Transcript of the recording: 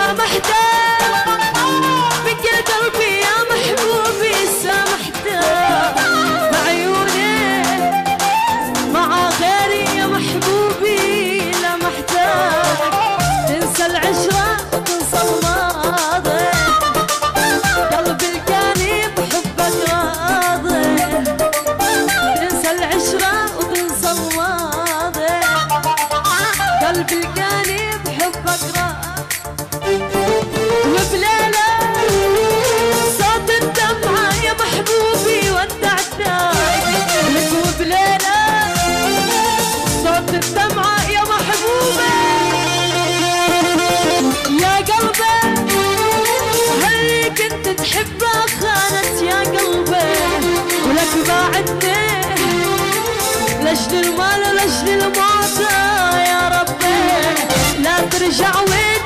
سامحته بكل قلبي يا محبوبي سامحته بعيوني مع غيري يا محبوبي لمحته تنسى العشرة وتنسى الماضي قلبي الكاني بحبك راضي تنسى العشرة وتنسى الماضي قلبي الكاني بحبك راضي وبليلة صوت الدمعة يا محبوبي ودعتك لك وبليلة صوت الدمعة يا محبوبي يا قلبي هل كنت تحبها خانت يا قلبي ولك باعتني لأجل المال ولأجل الموت يا ربي لا ترجع وين